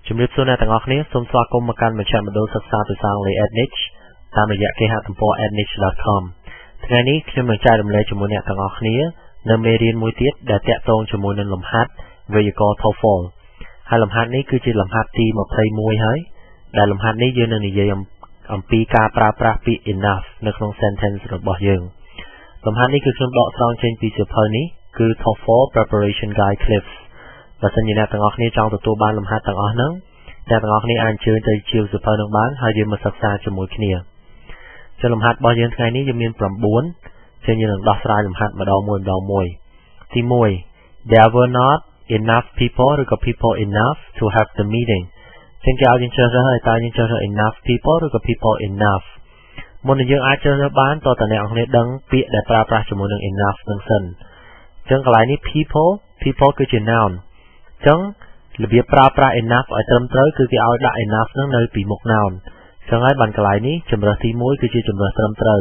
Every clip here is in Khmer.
ជំរាបសួរអ្នកទាំងអស់គ្នាសូមស្វាគមន៍មកកាន់មជ្ឈមណ្ឌលសិក្សាភាសាអង់គ្លេស Ednich តាមរយៈគេហទំព័រ ednich.com ថ្ងៃនេះខ្ញុំនឹងចែករំលែកជាមួយអ្នកទាំងអស់គ្នានៅមេរៀនមួយទៀតដែលតាក់ទងជាមួយនឹងលំហាត់វេយ្យាករណ៍ TOEFL ហើយលំហាត់នេះគឺជាលំហាត់ទី21ហើយដែលលំហាត់នេះយើងនឹងនិយាយអំពីការប្រើប្រាស់ពាក្យ enough នៅក្នុង sentence របស់យើងលំហាត់នេះគឺខ្ញុំដកស្រង់ចេញពីសៀវភៅនេះគឺ TOEFL Preparation Guide Clips បើសិនជាអ្នកទាំងអស់គ្នាចង់ទទួលបានលំហាត់ទាំងអស់ហ្នឹងអ្នកទាំងអស់គ្នាអាចអញ្ជើញទៅជាវសៀវភៅនឹងបានហើយយើងមកសិក្សាជាមួយគ្នាចុះលំហាត់របស់យើងថ្ងៃនេះយើងមាន9ចឹងយើងនឹងដោះស្រាយលំហាត់ម្ដងមួយទី1 There were not enough people ឬក៏ people enough to have the meeting ចឹងគេឲ្យយើងជ្រើសរើសហើយតើយើងជ្រើសរើស enough people ឬក៏ people enough មុននឹងយើងអាចជ្រើសរើសបានតើអ្នកទាំងអស់គ្នាដឹងពាក្យដែលប្រើប្រាស់ជាមួយនឹង enough នឹងសិនចឹងកន្លែងនេះ people គឺជា noun ចឹងរបៀបប្រើប្រាស់ enough ឲ្យត្រឹមត្រូវគឺគេឲ្យដាក់ enough នឹងនៅពីមុខ noun ចឹងហើយបានកន្លែងនេះជំរើសទី1គឺជាជំរើសត្រឹមត្រូវ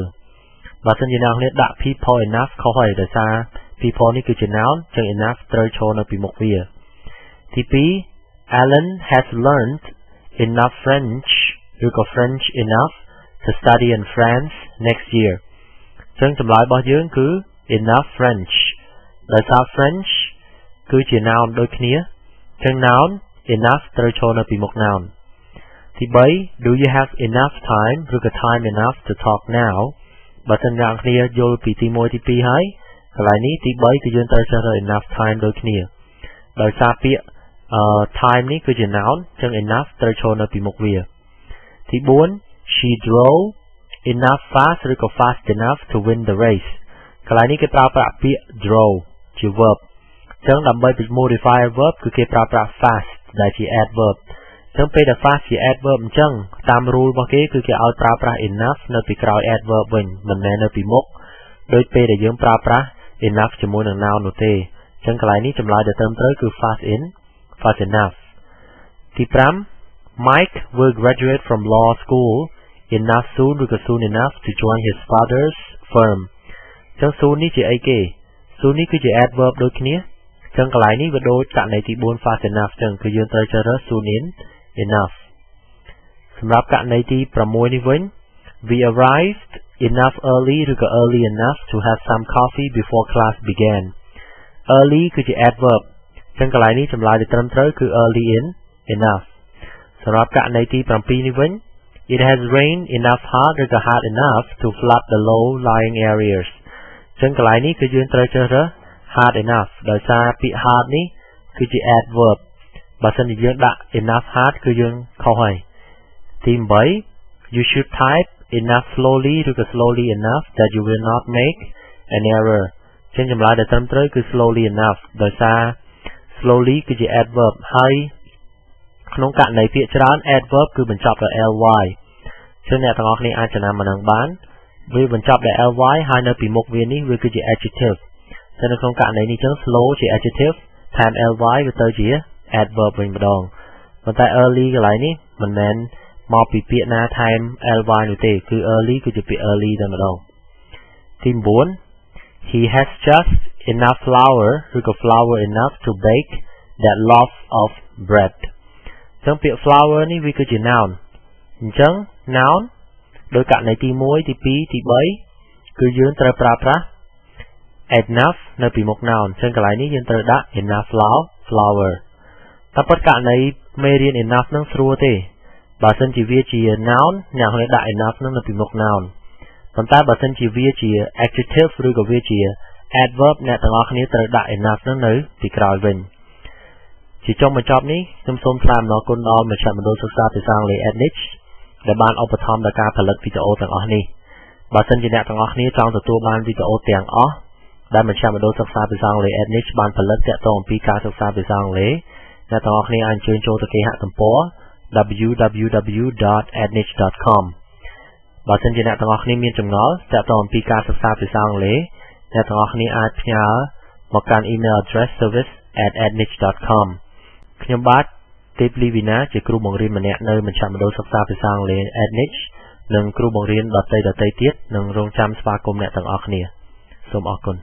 បើសិនជាអ្នកគ្នាដាក់ people enough ខុសហើយដោយសារ people នេះគឺជា noun ចឹង enough ត្រូវចូលនៅពីមុខវាទី2 Alan has learned enough French ឬក៏ French enough to study in France next year ចឹងចម្លើយរបស់យើងគឺ enough French ដោយសារ French គឺជា noun ដូចគ្នាចឹង noun enough ត្រូវចូលនៅពីមុខ noun ទី3 Do you have enough time ឬក៏ time enough to talk now បើសិនអ្នកគ្នាយល់ពីទី1ទី2ហើយកន្លែងនេះទី3គឺយើងត្រូវជ្រើសរើស enough time ដូចគ្នាដោយសារពាក្យtime នេះគឺជា noun ចឹង enough ត្រូវចូលនៅពីមុខវាទី4 She drove enough fast ឬក៏ fast enough to win the race កន្លែងនេះគេប្រើប្រាស់ពាក្យ drove ជា verb ចឹងដើម្បី modify verb គឺគេប្រើប្រាស់ fast ដែលជា adverb ចឹងពេលដែល fast ជា adverb អញ្ចឹងតាម rule របស់គេគឺគេឲ្យប្រើប្រាស់ enough នៅពីក្រោយ adverb វិញមិនមែននៅពីមុខដោយពេលដែលយើងប្រើប្រាស់ enough ជាមួយនឹង noun នោះទេចឹងកន្លែងនេះចម្លើយដែលត្រឹមត្រូវគឺ fast enough ទី5 Mike will graduate from law school enough soon ឬក៏ soon enough to join his father's firm ចឹង soon នេះជាអីគេ soon នេះគឺជា adverb ដូចគ្នាចឹងកន្លែងនេះវាដូចករណីទី4 fast enough ចឹងគឺយើងត្រូវជ្រើសរើស soon enough សម្រាប់ករណីទី6នេះវិញ We arrived enough early ឬក៏ early enough to have some coffee before class began early គឺជា adverb ចឹងកន្លែងនេះចម្លើយដែលត្រឹមត្រូវគឺ early enough សម្រាប់ករណីទី7នេះវិញ It has rained enough hard ឬក៏ hard enough to flood the low lying areas ចឹងកន្លែងនេះគឺយើងត្រូវជ្រើសរើសhard enough ដោយសារពាក្យ hard នេះគឺជា adverb បើសិនជាយើងដាក់ enough hard គឺយើងខុសហើយទី8 You should type enough slowly ឬក៏ slowly enough that you will not make an error ចឹងចម្លើយដែលត្រឹមត្រូវគឺ slowly enough ដោយសារ slowly គឺជា adverb ហើយក្នុងករណីពាក្យច្រើន adverb គឺបញ្ចប់ដោយ ly ចឹងអ្នកទាំងអស់គ្នាអាចចំណាំអានឹងបានវាបញ្ចប់ដោយ ly ហើយនៅពីមុខវានេះវាគឺជា adjectiveតែនៅក្នុងករណីនេះចឹង slow ជា adjective ថែម ly វាទៅជា adverb វិញម្ដងប៉ុន្តែ early កន្លែងនេះមិនមែនមកពីពាក្យណាថែម ly នោះទេគឺ early គឺជាពាក្យ early តែម្ដងទី9 He has just enough flour ឬក៏ flour enough to bake that loaf of bread ចឹងពាក្យ flour នេះវាគឺជា noun អញ្ចឹង noun ដោយករណីទី1ទី2ទី3គឺយើងត្រូវប្រើប្រាស់ enough នៅពីមុខ noun ចឹងកន្លែងនេះយើងត្រូវដាក់ enough flour តែប៉ុតករណីមេរៀន enough នឹងស្រួលទេបើសិនជាវាជា noun អ្នកនឹងដាក់ enough នឹងនៅពីមុខ noun ប៉ុន្តែបើសិនជាវាជា adjective ឬក៏វាជា adverb អ្នកទាំងអស់គ្នាត្រូវដាក់ enough នឹងនៅពីក្រោយវិញជាចុងបញ្ចប់នេះខ្ញុំសូមថ្លែងអំណរគុណដល់មជ្ឈមណ្ឌលសិក្សាភាសាអង់គ្លេស Ednich ដែលបានឧបត្ថម្ភដល់ការផលិតវីដេអូទាំងអស់នេះបើសិនជាអ្នកទាំងអស់គ្នាចង់ទទួលបានវីដេអូទាំងអស់ដែលមជ្ឈមណ្ឌលសិក្សាភាសាអង់គ្លេស Ednich បានផលិតទាក់ទងអំពីការសិក្សាភាសាអង់គ្លេសអ្នកទាំងអស់គ្នាអាចអញ្ជើញចូលទៅគេហទំព័រ www.ednich.com បើសិនជាអ្នកទាំងអស់គ្នាមានចម្ងល់ទាក់ទងអំពីការសិក្សាភាសាអង់គ្លេសអ្នកទាំងអស់គ្នាអាចផ្ញើមកកាន់ email address service@ednich.com ខ្ញុំបាទទេពលីវីណាជាគ្រូបង្រៀនម្នាក់នៅមជ្ឈមណ្ឌលសិក្សាភាសាអង់គ្លេស Ednich និងគ្រូបង្រៀនដទៃទៀតនឹងរងចាំស្វាគមន៍អ្នកទាំងអស់គ្នាសូមអរគុណ